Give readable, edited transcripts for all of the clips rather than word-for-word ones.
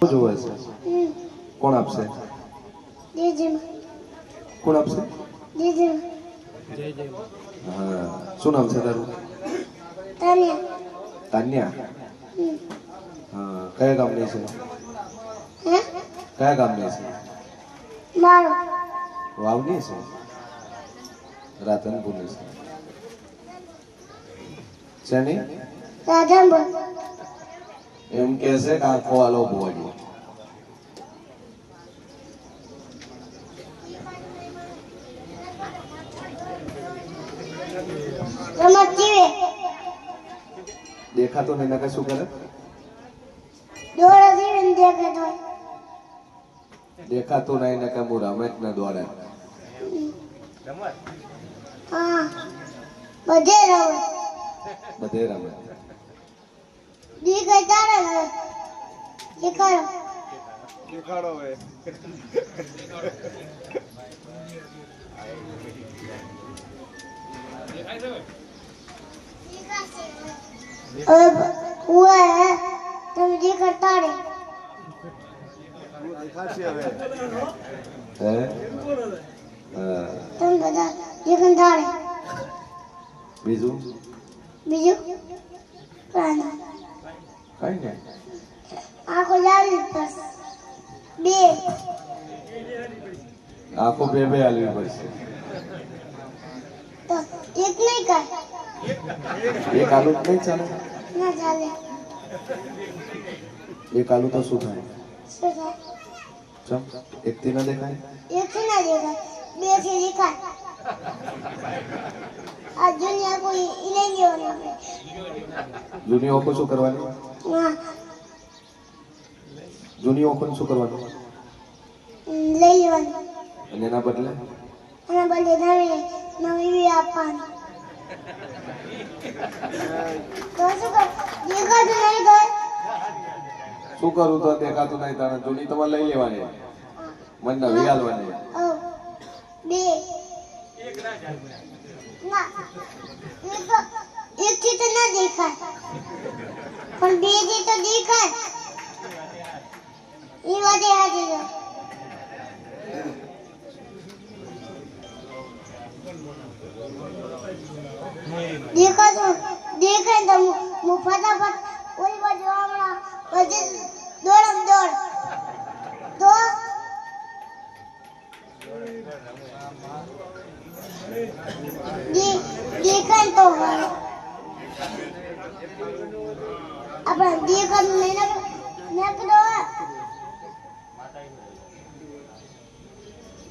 જોવે છે કોણ આપશે કોણ આપશે હા શું નામ છે તારું તાન્યા હા કયા ગામની છે કયા ગામની છે વાવની છે રાધનપુરની છે શેની એમ કે છે કે આખો આલો ભોવાડ્યો દેખાતો નહીં નકા શું કરે દેખાતું નહીં નકા હું રમેશ ને દોડે બધે રમે દેખાડો હવે तुम जी करता रे દેખાશે હવે હે तुम बता जी करता रे બીજું બીજું કાના કઈ નહીં આખો લાવી બસ બે આખો બે બે હાલવી પડશે તો એક નહીં કર એક આલુ નહીં ચાલે ના ચાલે એક આલુ તો શું થાય શું થાય ચમ એક થી ના દેખાય એક થી ના દેખાય બે થી દેખાય આ દુનિયા કોઈ ઇને લેવાની આપણે જૂની ઓખો શું કરવાની હા જૂની ઓખો શું કરવાનું લઈ લેવાની અને એના બદલે અને બદલે નવી બી આપવાની તો શું કર દેખાતું નહીં કર શું કરું તો દેખાતું નહીં તારે જૂની તમારે લઈ લેવાની મને નવી હાલવાની બે ના એક થી તો ના દેખાય પણ બે થી તો દેખાય એ વાતે હાજર દેખાતું દેખાય તો હું ફટાફટ ઓલી બાજુ હમણાં પછી દોડ તો દેખાય તો આપણે દેખાતું નહીં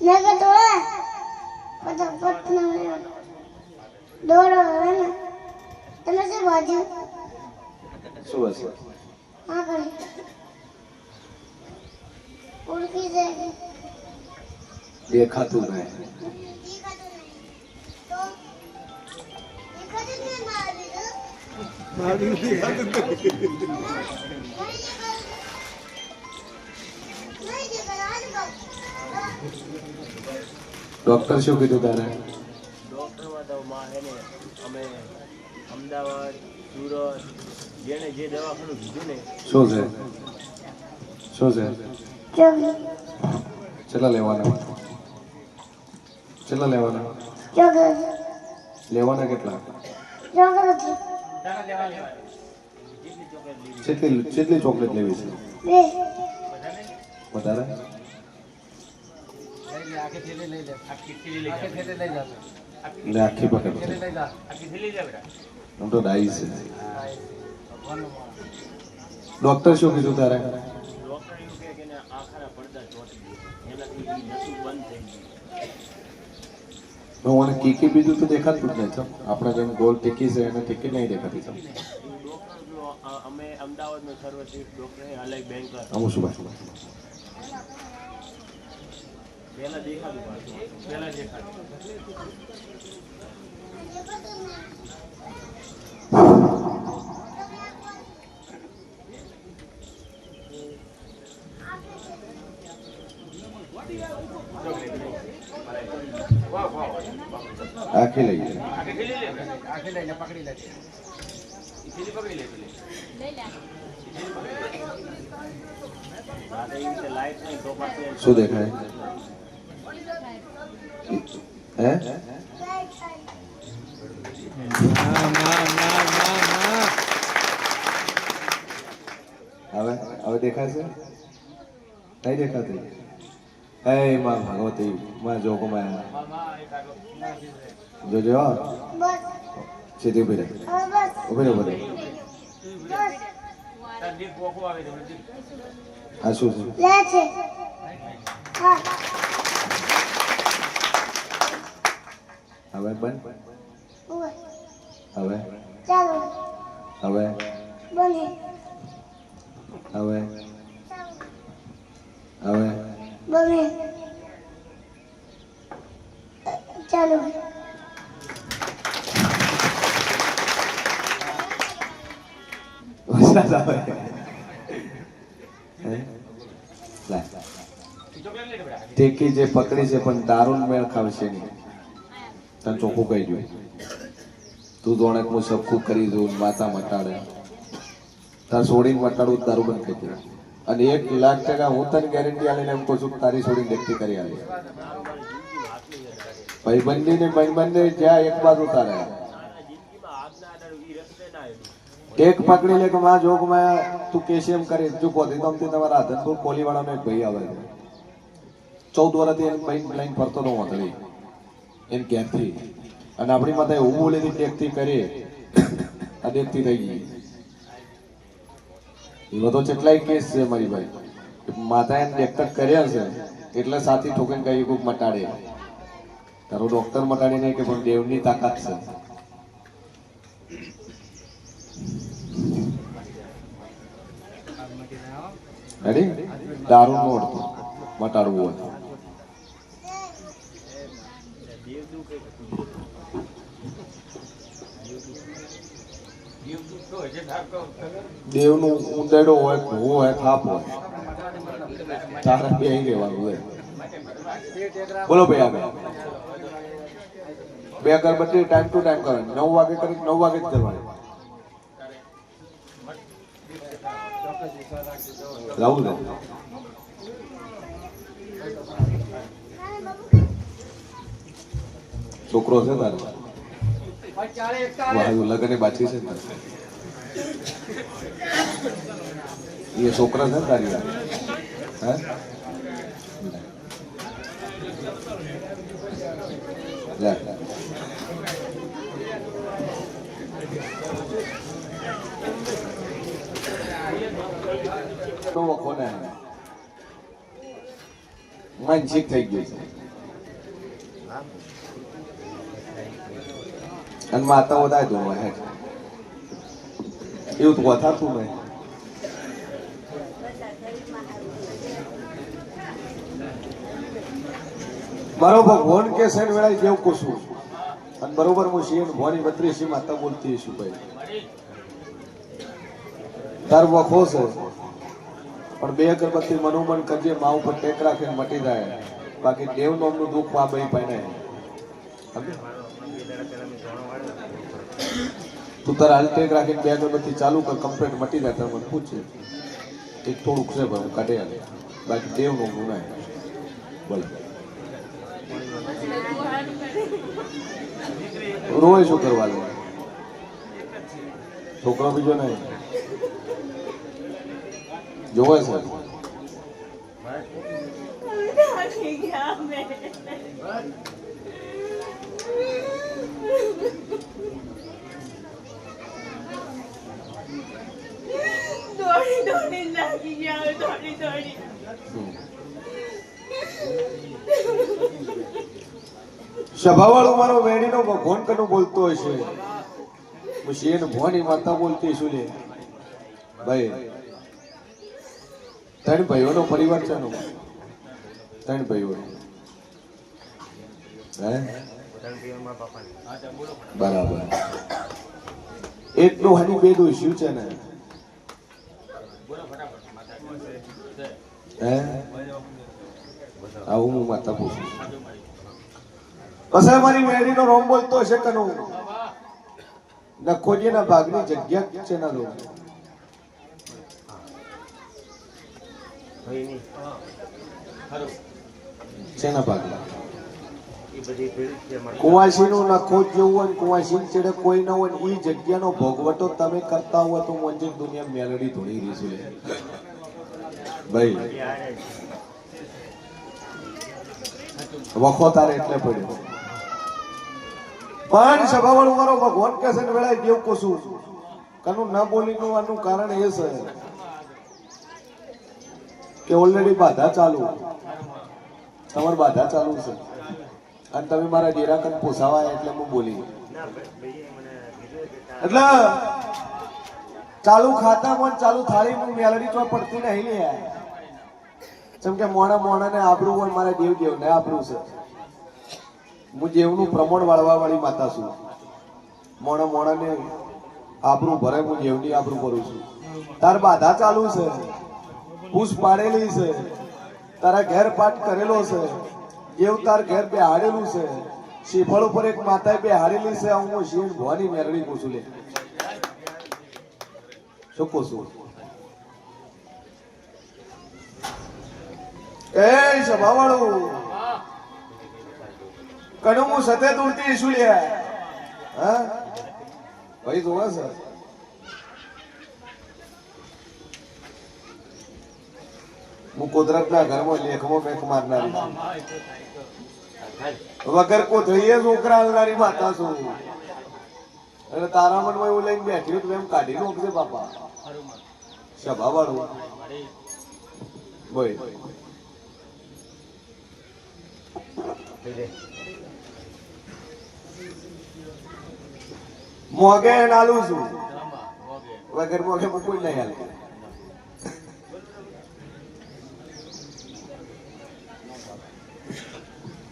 નકડો ફટાફટ દોડો ને તમે શું બાજુ શું હશે હા કરી ઓળખી જાય દેખાતું નહીં ડોક્ટર શું કીધું તારે ડોક્ટરમાં તો માં હે ને અમે અમદાવાદ સુરત જેને જે દવાખાનું કીધું ને શું છે શું છે જોગી કેટલા લેવાના કેટલા લેવાના જોગી લેવાના કેટલા જોગી કેટલી ચોકલેટ લેવી છે બે વધારે લે આખી પકડ આમ તો ડાઈ છે ડોક્ટર શું કીધું તારે ડોક્ટર એવું કહે કે આખાના પડદા ચોટી ગયા એનાથી નસું બંધ થઈ ગયું મને ટીકી બીજું તો દેખાતું જ નહીં આપણે જેમ ગોલ ટીકી છે એને ટીકી નહીં દેખાતી ડોક્ટર અમે અમદાવાદનો સર્વશ્રેષ્ઠ ડોક્ટર અલગ બેંકર અમુક શું ભાઈ પહેલા દેખાતું પહેલા દેખાતું આખી લઈ લે આખી લઈને પકડી લે પકડી લે એ રીતે લાઈટ નહીં તો પછી શું દેખાય હે હવે હવે દેખાશે નહીં દેખાતી હે માં ભગવતી માં જોગમાં જોજો બસ સીધી ઉભી રહે હવે બસ ઉભી રહે ઉભી રહે બસ તાર દીપ પોકો આવે છે મને દીપ. આ શું છે લે છે હા હવે બંધ ઉભો. હવે ચાલો હવે બને હવે ચાલો હવે બને ચાલો વરસાદ આવે હે? લાય. ટેકી જે પકડી છે પણ દારૂ મેળ ખાવશે નહીં તને ચોખ્ખું કહી દઉં તું જોણે હું સબકું કરી દઉં માતા મટાડે તાર છોડીને મટાડું તો દારૂ બંધ કરી દઉં અને 1,00,000% હું તને ગેરંટી આલીને એમ કહું છું કે તારી છોડીને વ્યક્તિ કરી આલી ભાઈબંધી ને ભાઈબંધી જ્યાં એક બાજુ તારે જિંદગીમાં આજના આધાર ઈ રસ્તે ના આવ્યું. ટેક પકડી લે કે માં જોગમાં તું કેસીએમ કરી તું કોધી તમથી તમારા આધનપુર કોલીવાળાનો એક ભાઈ આવે છે 14 વર્ષથી એને ભાઈ લાઈન ફરતો તો વાંધળી એને ક્યાંથી અને આપણી માથે એવું બોલેથી ટેકથી કરી આ ટેકથી થઈ ગઈ એવો તો કેટલાય કેસ છે મારી ભાઈ માતા એને ટેક કર્યા છે એટલે સાથી ઠોકીને કઈ કોઈક મટાડે તારો ડોક્ટર મટાડી નહીં કે પણ દેવની તાકાત છે રેડી દારૂ નો અડતો મટાડવું હોય દેવદૂત કઈ હતું? દેવદૂત તો હશે તાર તો દેવનું ઉંદેડો હોય ભૂ હોય ખાપ હોય તારે બે રહેવાનું હોય બોલો ભાઈ આગળ બે અગરબત્તી ટાઈમ ટુ ટાઈમ કરવાની 9 વાગે કરી 9 વાગે જ કરવાની રાહુલ છોકરો છે તારે વાહ લગન બાકી છે ને એ છોકરા છે ને તારી હે લે તો વખોને માનસિક થઈ ગયું છે અને માતા વધારે દોડવા હે એવું તો વધારતું નહીં મારો ભગવાન કે સેન વેળાએ જેવું કુશું અને બરોબર હું છીએ ભવાની 32 માતા બોલતી છું ભાઈ તાર વખો છે પણ બે અગરબત્તી મનોમન કરજે મા ઉપર ટેક રાખીને મટી જાય બાકી દેવ નામનું દુઃખ આ ભાઈ પાઈને તું તારા હાલ ટેક રાખીને બે અગરબત્તી ચાલુ કર કમ્પ્લીટ મટી જાય તારે મને પૂછે એક થોડુંક છે ભાઈ હું કાઢી આવે બાકી દેવ નામનું ના બોલે રોય શું કરવા લે છોકરો બીજો નહીં જોવે છે દોડી દોડી લાગી ગયા દોડી દોડી સભાવાળો મારો વેણીનો ભગવાન કનું બોલતો હશે પછી એને ભવાની માતા બોલતી શું લે ભાઈ ત્રણ ભાઈઓનો પરિવાર છે ત્રણ ભાઈઓ હે બરાબર એકનું હાની બે દોસ્યું છે ને હે આવું હું માતા પૂછું અસર મારી મેળીનો રોમ બોલતો હશે કનું નખોજીના ભાગની જગ્યા છે ના લો હોય નહીં શેના ભાગમાં એ બધી ભેળ છે અમારે. કુવાસીનું નખો જ જેવું હોય ને કુવાસી ચેડે કોઈ ન હોય ને એ જગ્યાનો ભોગવટો તમે કરતા હોય તો મોંજી દુનિયા મેલડી ધોળી રહી છે ભાઈ. એ હારે જ. વખો તારે એટલે પડ્યો પણ સભાવાળું મારો ભગવાન કે છે ને વેળાએ દેવ કોશું કનું ના બોલીનું આનું કારણ એ છે કે ઓલરેડી બાધા ચાલુ તમારી બાધા ચાલુ છે અને તમે મારા ડેરા કન પોસાવાય એટલે હું બોલી ના ભાઈએ મને કીધું કે એટલે ચાલુ ખાતામાં ચાલુ થાળી હું મેલડી તો પડતી નહીં લે જેમ કે મોણા ને આબરું હોય મારા દેવ ને આબરું છે હું જેવનું પ્રમાણ વાળવા વાળી માતા છું મોણા ને આબરું ભરે હું જેવની આબરું કરું છું તાર બાધા ચાલુ છે પૂછ પાડેલી છે તારા ઘેર પાઠ કરેલો છે જેવ તાર ઘેર બેહાડેલું છે શ્રીફળ ઉપર એક માતાએ બેહાડેલી છે હું શિવ ભવાની મેરડી પૂછું લે શું પૂછું એ સભાવાળું કણું હું સતે દૂરથી શું લે હા ભાઈ જોવા છે હું કુદરતના ઘરમાં લેખમાં મેખ મારનારી વગર કોથળીએ છોકરા આવનારી માતા છું એટલે તારા મનમાં એવું લઈને બેઠી તો એમ કાઢી નાખજે બાપા સભાવાળું બોલ મોગે નાલું છું વગર મોગે કોઈ નહીં હાલે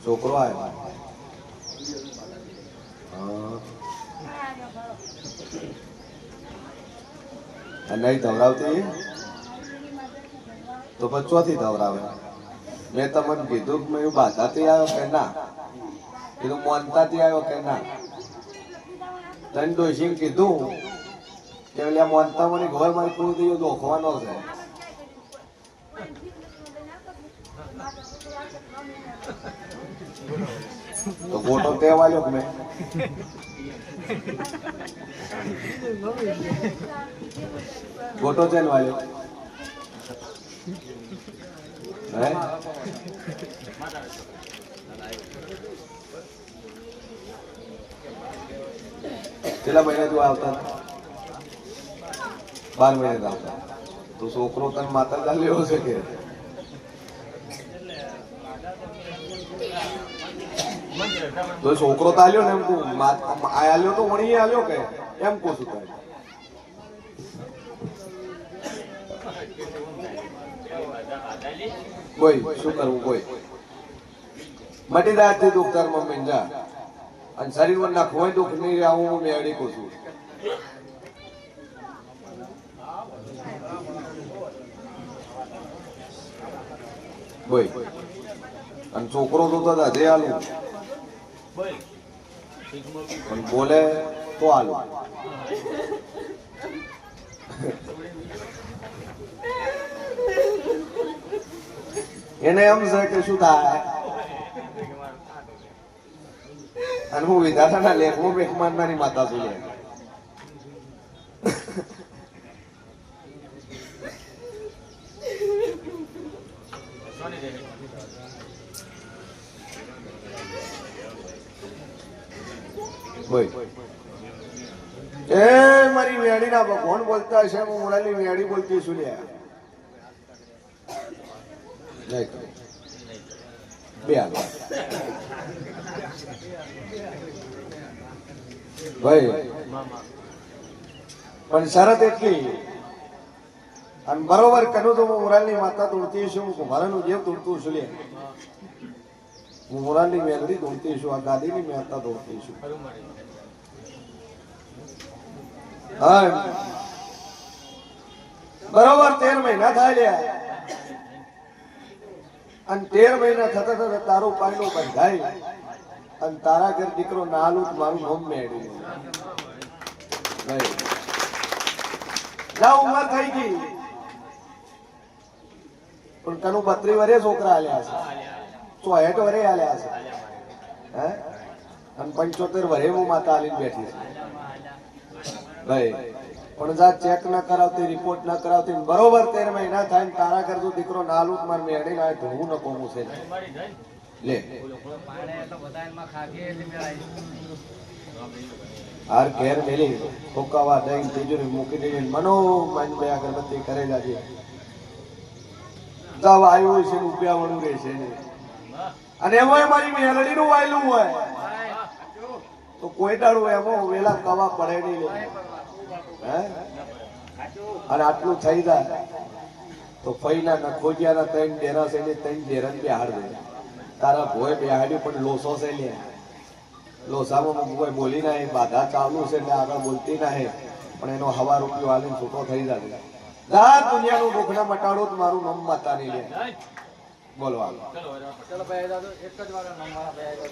છોકરો આવ્યો નહીં ધવરાવતી તો બચવાથી ધવરાવે મેં તમને કીધું કે મેં બાધાથી આવ્યો કે ના કીધું મોનતાથી આવ્યો કે ના તને ડોશી કીધું કે એટલે મોનતા મને ઘર મારી પૂરું થયું દોખવાનો છે તો ફોટો તે વાલ્યો કે મેં ફોટો છે વાલ્યો હે કેટલા મહિના તું આવતા 12 મહિના આવતા તો છોકરો તને માતા ચાલ લેવો છે કે તો છોકરો તો આલ્યો ને એમ તું આલ્યો તો વણી આલ્યો કે એમ કહું છું તારે કોઈ શું કરવું કોઈ મટી દાથી દુઃખ તાર મમ્મી જા અને શરીરમાં ના કોઈ દુઃખ નહીં આવું હું મેળી કહું છું બોય અને છોકરો તો દાદે આલું પણ બોલે તો આલું એને એમ છે કે શું થાય અને હું વિધાતાના લેખમાં બેખ મારનારી માતા છું લે એ મારી વેડી ના ભગવાન બોલતા હશે હું મોડાની વેડી બોલતી છું લે બે ભાઈ પણ શરત એટલી અને બરોબર કરું તો હું મોરાલની માતા દોડતી છું હું કુમારાનું જેમ દોડતું છું લે હું મોરાલની મેલડી દોડતી છું આ ગાદીની માતા દોડતી છું હા બરોબર 13 મહિના થાય લ્યા અને 13 મહિના થતા થતા તારું પાયણું બંધાય અને તારા ઘર દીકરો નાલું મારું નામ મેળવી જા ઉંમર થઈ ગઈ પણ કનું 32 વરે છોકરા આલ્યા છે, 64 વરે આલ્યા છે, હે અને 75 વરે હું માતા આલીને બેઠી છે ભાઈ. પણ જા ચેક ના કરાવતી, રિપોર્ટ ના કરાવતી, બરોબર 13 મહિના થાય ને તારા કરજો દીકરો ના આલું માર મેડી ના ધોવું ન કોમું છે લે હાર ઘેર મેલી ફોકાવા દઈ તિજોરી મૂકી દઈ મનો માન બે અગરબત્તી કરે જાજે. જાવ આવ્યું છે રૂપિયા વળું રહેશે ને, અને એમાં મારી મેલડી નું વાયલું હોય તો કોઈ દાડું એમાં વેલા કવા પડે નહીં લે, હે અને આટલું થઈ જાય તો ફઈના ના ખોજિયાના 3 ડેરા છે ને 3 ડેરા બેહાડ દે. તારા ભોય બેહાડ્યું પણ લોસો છે લે, લોસામાં કોઈ બોલી ના, બાધા ચાલુ છે એટલે આગળ બોલતી ના હે, પણ એનો હવા રૂપિયો હાલીને છૂટો થઈ જાય. દા દુનિયાનું ભૂખના મટાડો તો મારું નામ માતા નહીં લે બોલવા. ચલો ભાઈ એક જ વાર નામ મારા ભાઈ